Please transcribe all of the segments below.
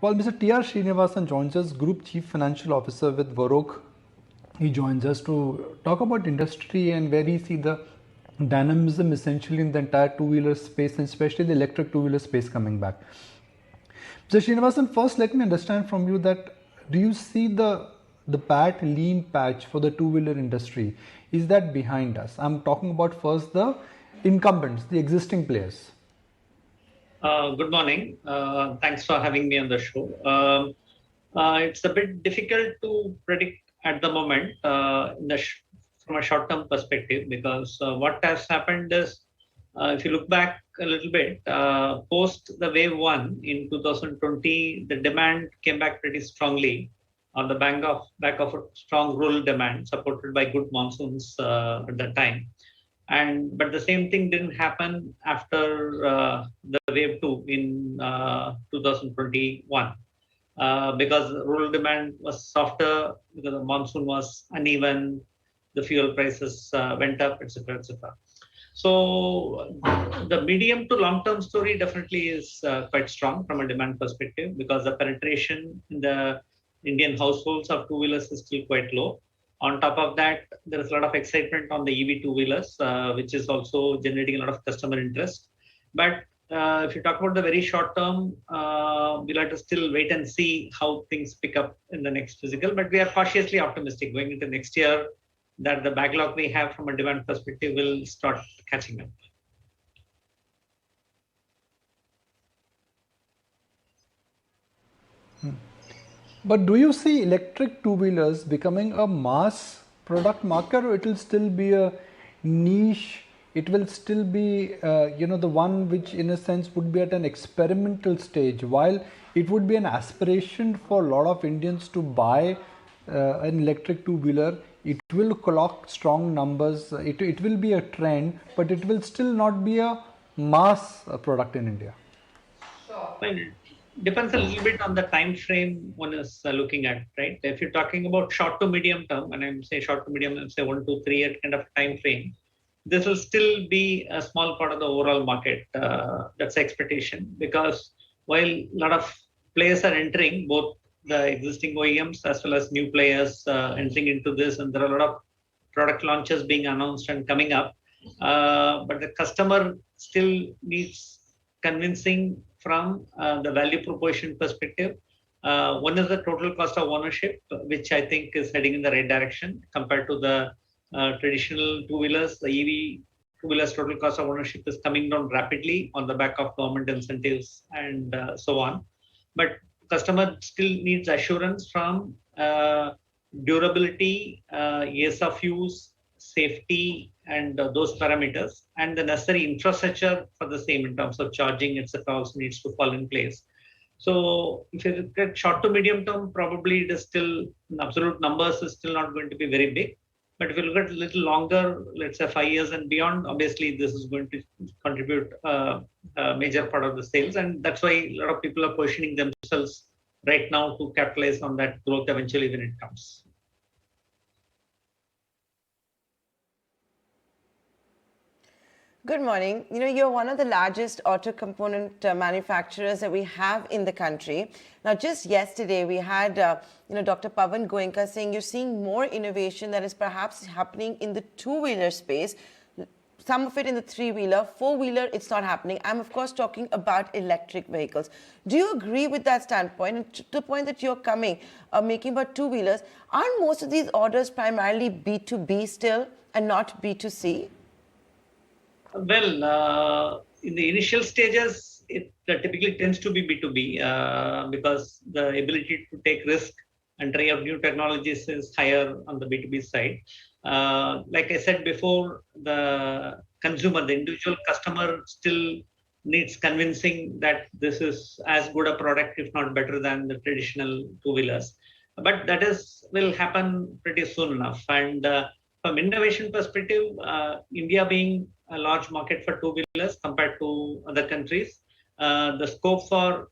Well, Mr. TR Srinivasan joins us, Group Chief Financial Officer with Varroc. He joins us to talk about industry and where he see the dynamism essentially in the entire two-wheeler space and especially the electric two-wheeler space coming back. Mr. Srinivasan, first let me understand from you that do you see the lean patch for the two-wheeler industry? Is that behind us? I'm talking about first the incumbents, the existing players. Good morning. Thanks for having me on the show. It's a bit difficult to predict at the moment from a short-term perspective because what has happened is, if you look back a little bit, post the wave one in 2020, the demand came back pretty strongly on the back of a strong rural demand supported by good monsoons at that time. But the same thing didn't happen after the wave two in 2021 because rural demand was softer because the monsoon was uneven, the fuel prices went up, etc., etc. So the medium to long-term story definitely is quite strong from a demand perspective because the penetration in the Indian households of two-wheelers is still quite low. On top of that, there is a lot of excitement on the EV two-wheelers, which is also generating a lot of customer interest. But if you talk about the very short term, we'll have to still wait and see how things pick up in the next physical. But we are cautiously optimistic going into next year that the backlog we have from a demand perspective will start catching up. But do you see electric two-wheelers becoming a mass product market, or it will still be a niche? It will still be, the one which in a sense would be at an experimental stage, while it would be an aspiration for a lot of Indians to buy an electric two-wheeler. It will clock strong numbers. It will be a trend, but it will still not be a mass product in India. Well, depends a little bit on the time frame one is looking at, right? If you're talking about short to medium term, and I'm saying short to medium, I'm say 1 to 3 year kind of time frame, this will still be a small part of the overall market. That's the expectation because while a lot of players are entering, both the existing OEMs as well as new players entering into this, and there are a lot of product launches being announced and coming up, but the customer still needs convincing from the value proposition perspective. One is the total cost of ownership, which I think is heading in the right direction compared to the traditional two-wheelers. The EV two-wheelers total cost of ownership is coming down rapidly on the back of government incentives and so on. But customer still needs assurance from durability, ease of use, safety, and those parameters, and the necessary infrastructure for the same in terms of charging, etc., also needs to fall in place. So if you look at short to medium term, probably it is still, in absolute numbers, is still not going to be very big. But if you look at a little longer, let's say 5 years and beyond, obviously this is going to contribute a major part of the sales. And that's why a lot of people are positioning themselves right now to capitalize on that growth eventually when it comes. Good morning. You're one of the largest auto component manufacturers that we have in the country. Now, just yesterday, we had, Dr. Pawan Goenka saying you're seeing more innovation that is perhaps happening in the two-wheeler space, some of it in the three-wheeler, four-wheeler, it's not happening. I'm, of course, talking about electric vehicles. Do you agree with that standpoint? And to the point that you're making about two-wheelers, aren't most of these orders primarily B2B still and not B2C? Well, in the initial stages, it typically tends to be B2B because the ability to take risk and try out new technologies is higher on the B2B side. Like I said before, the consumer, the individual customer still needs convincing that this is as good a product, if not better than the traditional two-wheelers. But that will happen pretty soon enough. And from innovation perspective, India being a large market for two-wheelers compared to other countries, the scope for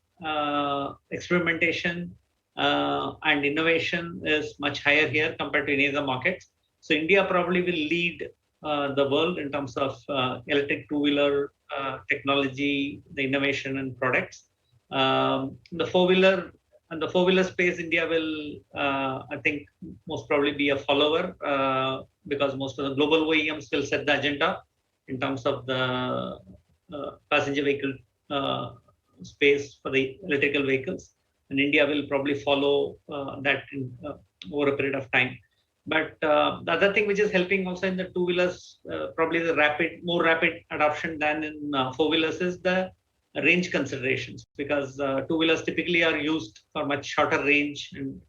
experimentation and innovation is much higher here compared to any other markets. So India probably will lead the world in terms of electric two-wheeler technology, the innovation and products. The four-wheeler and the four-wheeler space, India will, I think, most probably be a follower because most of the global OEMs will set the agenda in terms of the passenger vehicle space for the electrical vehicles, and India will probably follow that in, over a period of time. But the other thing which is helping also in the two-wheelers, probably the more rapid adoption than in four-wheelers is the range considerations, because two-wheelers typically are used for much shorter range and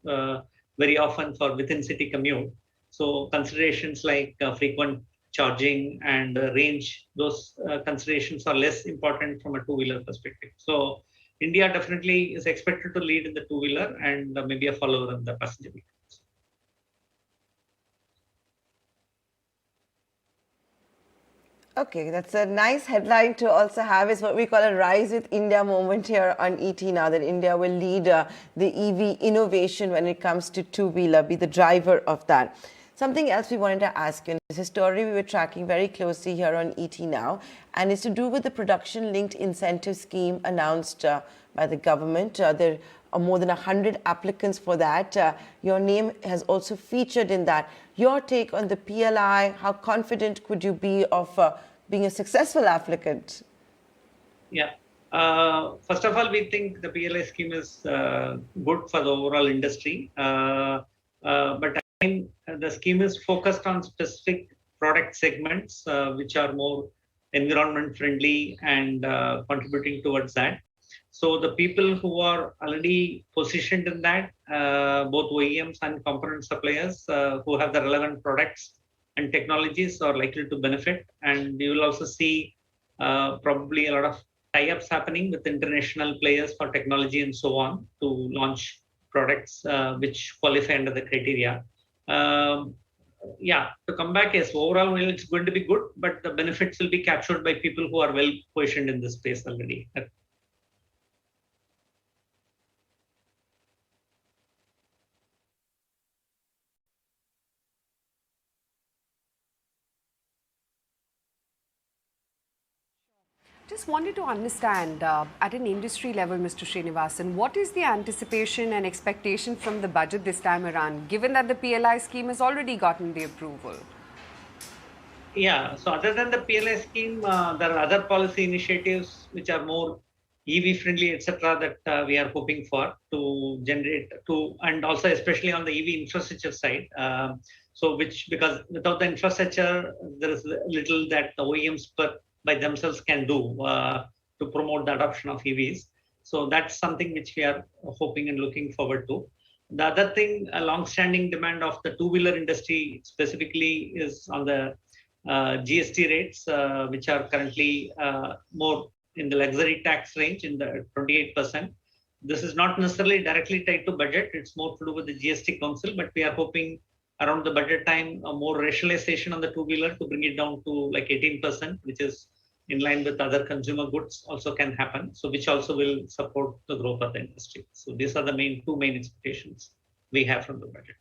very often for within city commute. So considerations like frequent charging and range, those considerations are less important from a two-wheeler perspective. So India definitely is expected to lead in the two-wheeler and maybe a follower in the passenger vehicle. Okay, that's a nice headline to also have. Is what we call a Rise with India moment here on ET Now, that India will lead the EV innovation when it comes to two-wheeler, be the driver of that. Something else we wanted to ask you, and this is a story we were tracking very closely here on ET Now, and it's to do with the production-linked incentive scheme announced by the government. There are more than 100 applicants for that. Your name has also featured in that. Your take on the PLI, how confident could you be of being a successful applicant? Yeah. First of all, we think the PLI scheme is good for the overall industry. But the scheme is focused on specific product segments which are more environment friendly and contributing towards that. So the people who are already positioned in that, both OEMs and component suppliers who have the relevant products and technologies are likely to benefit. And you will also see probably a lot of tie-ups happening with international players for technology and so on to launch products which qualify under the criteria. Yeah, to come back, yes, overall, well, it's going to be good, but the benefits will be captured by people who are well positioned in this space already. Just wanted to understand at an industry level, Mr. Srinivasan, what is the anticipation and expectation from the budget this time around, given that the PLI scheme has already gotten the approval? Yeah, so other than the PLI scheme, there are other policy initiatives which are more EV friendly, etc., that we are hoping for to generate and also especially on the EV infrastructure side. So because without the infrastructure, there is little that the OEMs by themselves can do to promote the adoption of EVs. So that's something which we are hoping and looking forward to. The other thing, a long-standing demand of the two-wheeler industry specifically is on the GST rates, which are currently more in the luxury tax range in the 28%. This is not necessarily directly tied to budget. It's more to do with the GST Council, but we are hoping around the budget time, a more rationalization on the two-wheeler to bring it down to like 18%, which is in line with other consumer goods also can happen. So which also will support the growth of the industry. So these are the two main expectations we have from the budget.